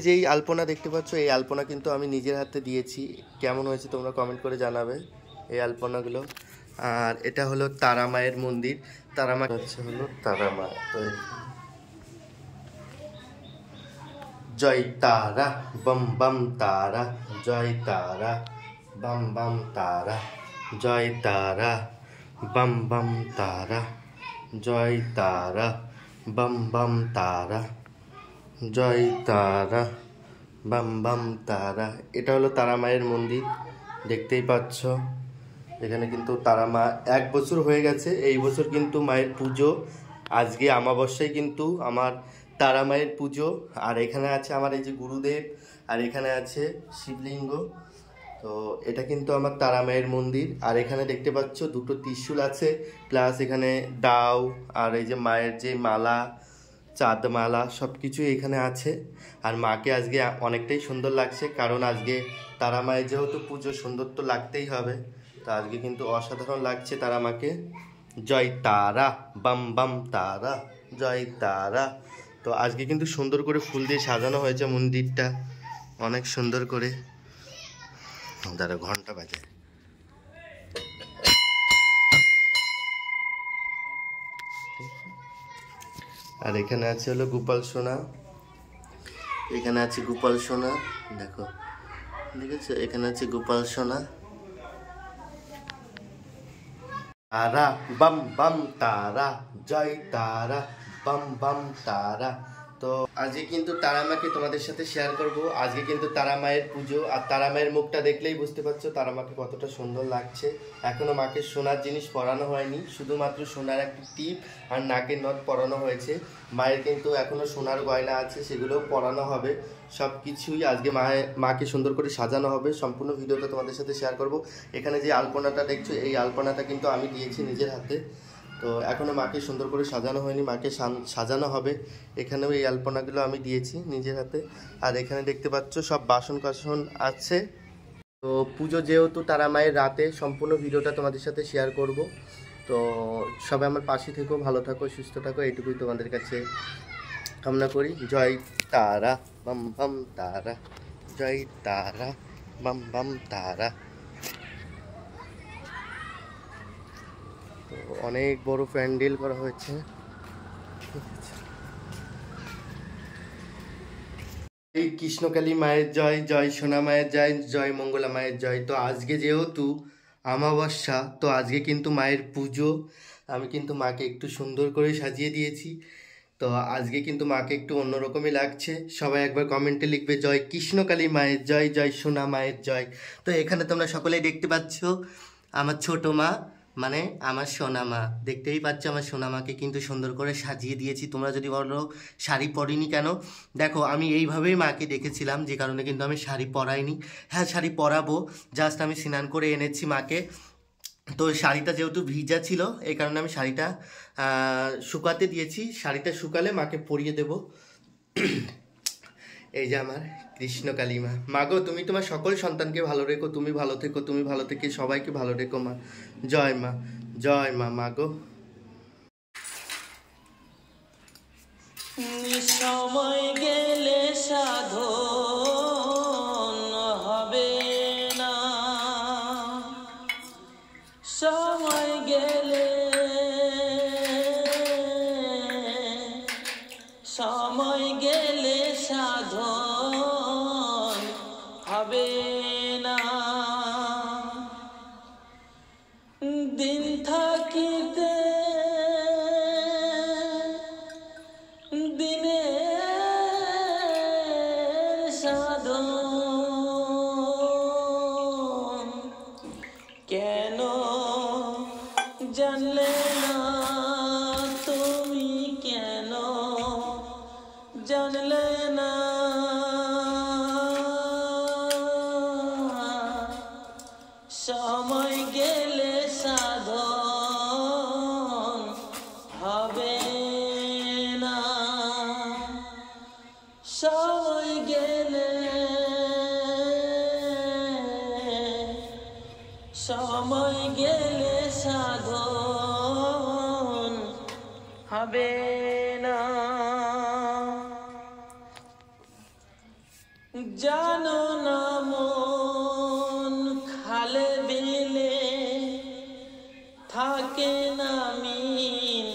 যেই আলপনা দেখতে পাচ্ছ এই আলপনা কিন্তু আমি নিজের হাতে দিয়েছি। কেমন হয়েছে তোমরা কমেন্ট করে জানাবে এই আলপনাগুলো। আর এটা হলো তারা মায়ের মন্দির। তারা মা হচ্ছে হলো তারা মা। তো জয় তারা বম বম তারা, জয় তারা বম বম তারা, জয় তারা বম বম তারা, জয় তারা বম বম তারা, জয় তারা বাম বাম তারা। এটা হলো তারা মায়ের মন্দির, দেখতেই পাচ্ছ। এখানে কিন্তু তারা মা 1 বছর হয়ে গেছে। এই বছর কিন্তু মায়ের পুজো, আজকে অমাবস্যায় কিন্তু আমার তারা মায়ের পুজো। আর এখানে আছে আমার এই যে গুরুদেব, আর এখানে আছে শিবলিঙ্গ। তো এটা কিন্তু আমার তারা মায়ের মন্দির। আর এখানে দেখতে পাচ্ছ 2টো ত্রিশূল আছে, প্লাস এখানে দাও, আর এই যে মায়ের যে মালা, চাঁদমালা সব কিছু এখানে আছে। আর মাকে আজকে অনেকটাই সুন্দর লাগছে, কারণ আজকে তারা মায়ের যেহেতু পুজো, সুন্দর তো লাগতেই হবে। তো আজকে কিন্তু অসাধারণ লাগছে তারা মাকে। জয় তারা বাম বাম তারা, জয় তারা। তো আজকে কিন্তু সুন্দর করে ফুল দিয়ে সাজানো হয়েছে মন্দিরটা, অনেক সুন্দর করে। দাঁড়া, ঘন্টা বাজে। আর এখানে আছে হলো গোপাল সোনা, এখানে আছে গোপাল সোনা, দেখো দেখেছো, এখানে আছে গোপাল সোনা। তারা বাম বাম তারা, জয় তারা বাম বাম তারা। তো আজকে কিন্তু তারা মাকে তোমাদের সাথে শেয়ার করব। আজকে কিন্তু তারা মায়ের পুজো, আর তারা মায়ের মুখটা দেখলেই বুঝতে পারছো তারা মাকে কতটা সুন্দর লাগছে। এখনো মাকে সোনার জিনিস পরানো হয়নি, শুধুমাত্র সোনার একটি টিপ আর নাকের নথ পরানো হয়েছে। মায়ের কিন্তু এখনো সোনার গয়না আছে, সেগুলোও পরানো হবে। সব কিছুই আজকে মাকে সুন্দর করে সাজানো হবে। সম্পূর্ণ ভিডিওটা তোমাদের সাথে শেয়ার করব। এখানে যে আলপনাটা দেখছো, এই আলপনাটা কিন্তু আমি দিয়েছি নিজের হাতে। তো এখনও মাকে সুন্দর করে সাজানো হয়নি, মাকে সাজানো হবে। এখানেও এই আলপনাগুলো আমি দিয়েছি নিজের হাতে। আর এখানে দেখতে পাচ্ছ সব বাসন কাসন আছে। তো পুজো যেহেতু তারা মায়ের রাতে, সম্পূর্ণ ভিডিওটা তোমাদের সাথে শেয়ার করব। তো সবাই আমার পাশে থেকো, ভালো থাকো, সুস্থ থাকো, এইটুকুই তোমাদের কাছে কামনা করি। জয় তারা বাম বাম তারা, জয় তারা বাম বাম তারা। তো অনেক বড় প্যান্ডেল করা হয়েছে। এই কৃষ্ণকালী মায়ের জয়, জয় সোনা মায়ের জয়, জয় মঙ্গলা মায়ের জয়। তো আজকে যেহেতু অমাবস্যা, তো আজকে কিন্তু মায়ের পুজো। আমি কিন্তু মাকে একটু সুন্দর করে সাজিয়ে দিয়েছি। তো আজকে কিন্তু মাকে একটু অন্যরকমই লাগছে। সবাই একবার কমেন্টে লিখবে জয় কৃষ্ণকালী মায়ের জয়, জয় সোনা মায়ের জয়। তো এখানে তোমরা সকলেই দেখতে পাচ্ছ আমার ছোট মা, মানে আমার সোনা মা। দেখতেই পাচ্ছ আমার সোনা মাকে কিন্তু সুন্দর করে সাজিয়ে দিয়েছি। তোমরা যদি বলো শাড়ি পরিনি কেন, দেখো আমি এইভাবেই মাকে দেখেছিলাম, যে কারণে কিন্তু আমি শাড়ি পরাইনি। হ্যাঁ, শাড়ি পরাবো, জাস্ট আমি স্নান করে এনেছি মাকে। তো শাড়িটা যেহেতু ভিজা ছিল, এই কারণে আমি শাড়িটা শুকাতে দিয়েছি। শাড়িটা শুকালে মাকে পরিয়ে দেব। এই যে আমার কৃষ্ণকালী মা। মাগো, তুমি তোমার সকল সন্তানকে ভালো রেখো, তুমি ভালো থেকো, তুমি ভালো থেকে সবাইকে ভালো রেখো মা। জয় মা, জয় মা। মাগো, সময় গেলে সাধন হবে না, সময় গেলে, সময় গেলে সাধন হবে না। দিন থাকিতে দিনের সাধন কেন জানলে না তুমি, কেন জানলে না? সময় গেলে সাধন হবে না, সময় গেলে, সময় গেলে সাধন হবে না। জানো না মন খালে বিলে থাকে না মিন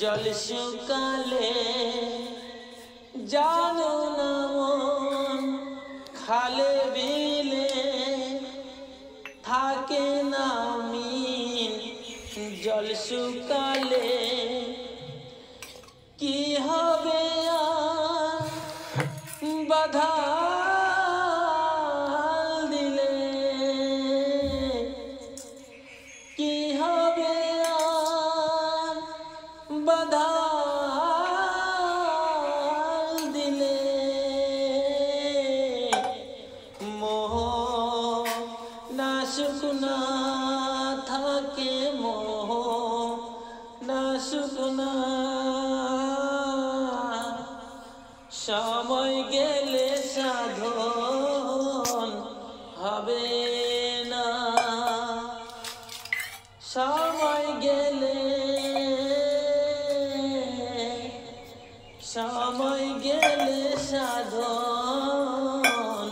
জল শুকালে। জানো না মন খালে বিলে থাকে না মিন জল শুকালে। কি হবে আর বাধা দিলে, কি হবে আর বাধা দিলে। মোহ না শুকনা থাকে, মোহ না শুকনা। সময় গেলে সাধন হবে না, সময় গেলে, সময় গেলে সাধন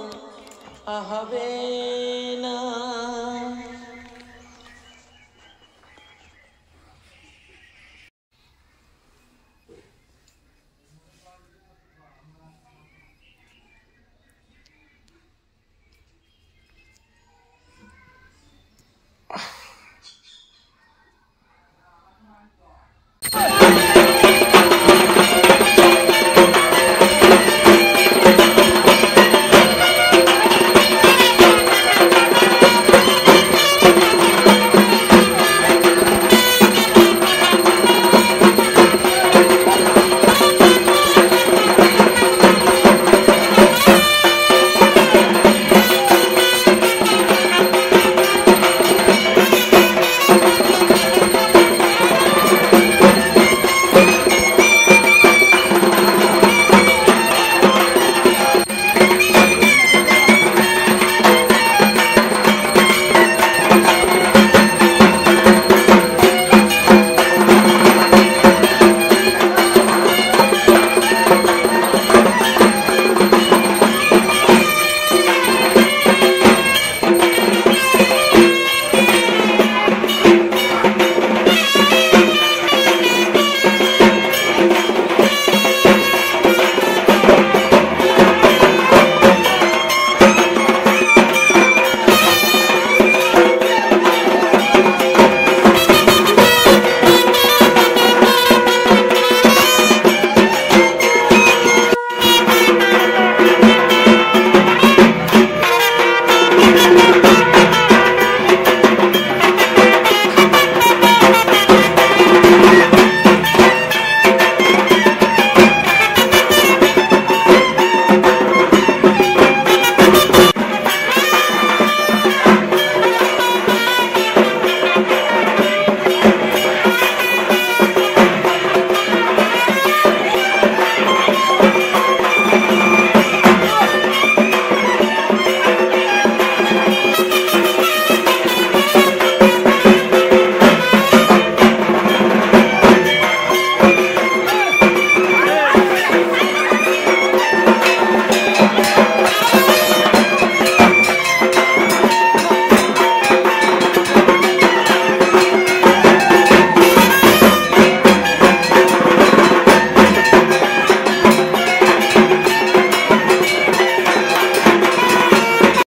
হবে